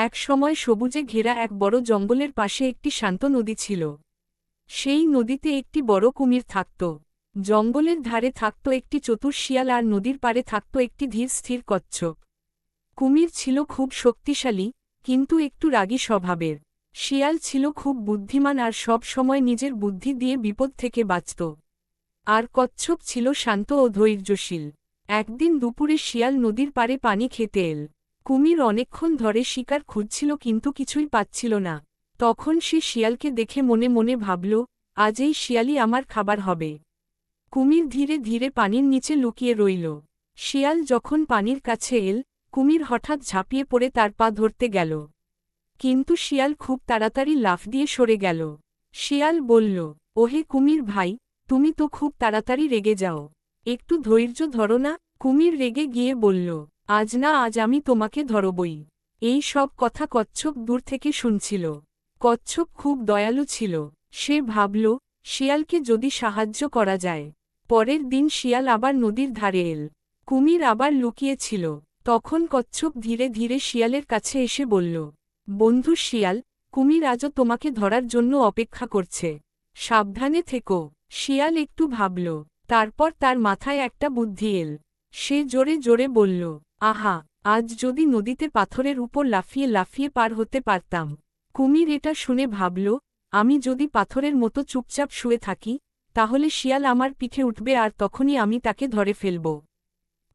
এক সময় সবুজে ঘেরা এক বড় জঙ্গলের পাশে একটি শান্ত নদী ছিল। সেই নদীতে একটি বড় কুমির থাকত। জঙ্গলের ধারে থাকত একটি চতুর শিয়াল আর নদীর পাড়ে থাকত একটি ধীর স্থির কচ্ছপ। কুমির ছিল খুব শক্তিশালী, কিন্তু একটু রাগী স্বভাবের। শিয়াল ছিল খুব বুদ্ধিমান আর সব সময় নিজের বুদ্ধি দিয়ে বিপদ থেকে বাঁচত। আর কচ্ছপ ছিল শান্ত ও ধৈর্যশীল। একদিন দুপুরে শিয়াল নদীর পাড়ে পানি খেতে এল। কুমির অনেকক্ষণ ধরে শিকার খুঁজছিল কিন্তু কিছুই পাচ্ছিল না। তখন সে শিয়ালকে দেখে মনে মনে ভাবল, আজ এই শিয়ালই আমার খাবার হবে। কুমির ধীরে ধীরে পানির নিচে লুকিয়ে রইল। শিয়াল যখন পানির কাছে এল, কুমির হঠাৎ ঝাঁপিয়ে পড়ে তার পা ধরতে গেল। কিন্তু শিয়াল খুব তাড়াতাড়ি লাফ দিয়ে সরে গেল। শিয়াল বলল, ওহে কুমির ভাই, তুমি তো খুব তাড়াতাড়ি রেগে যাও। একটু ধৈর্য ধরো না। কুমির রেগে গিয়ে বলল, আজ না আজ আমি তোমাকে ধরবই। এই সব কথা কচ্ছপ দূর থেকে শুনছিল। কচ্ছপ খুব দয়ালু ছিল। সে ভাবল, শিয়ালকে যদি সাহায্য করা যায়। পরের দিন শিয়াল আবার নদীর ধারে এল। কুমির আবার লুকিয়েছিল। তখন কচ্ছপ ধীরে ধীরে শিয়ালের কাছে এসে বলল, বন্ধু শিয়াল, কুমির আজও তোমাকে ধরার জন্য অপেক্ষা করছে। সাবধানে থেকো। শিয়াল একটু ভাবল, তারপর তার মাথায় একটা বুদ্ধি এল। সে জোরে জোরে বলল, আহা, আজ যদি নদীতে পাথরের উপর লাফিয়ে লাফিয়ে পার হতে পারতাম। কুমির এটা শুনে ভাবল, আমি যদি পাথরের মতো চুপচাপ শুয়ে থাকি, তাহলে শিয়াল আমার পিঠে উঠবে আর তখনই আমি তাকে ধরে ফেলব।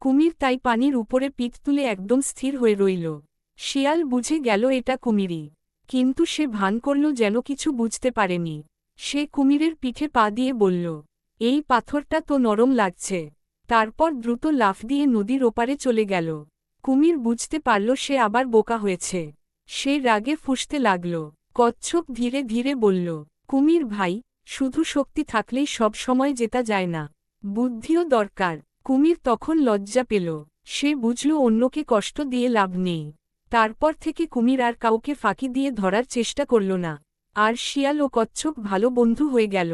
কুমির তাই পানির উপরে পিঠ তুলে একদম স্থির হয়ে রইল। শিয়াল বুঝে গেল এটা কুমিরই, কিন্তু সে ভান করল যেন কিছু বুঝতে পারেনি। সে কুমিরের পিঠে পা দিয়ে বলল, এই পাথরটা তো নরম লাগছে। তারপর দ্রুত লাফ দিয়ে নদীর ওপারে চলে গেল। কুমির বুঝতে পারল সে আবার বোকা হয়েছে। সে রাগে ফুঁসতে লাগল। কচ্ছপ ধীরে ধীরে বলল, কুমির ভাই, শুধু শক্তি থাকলেই সব সময় জেতা যায় না, বুদ্ধিও দরকার। কুমির তখন লজ্জা পেল। সে বুঝল অন্যকে কষ্ট দিয়ে লাভ নেই। তারপর থেকে কুমির আর কাউকে ফাঁকি দিয়ে ধরার চেষ্টা করল না। আর শিয়াল ও কচ্ছপ ভালো বন্ধু হয়ে গেল।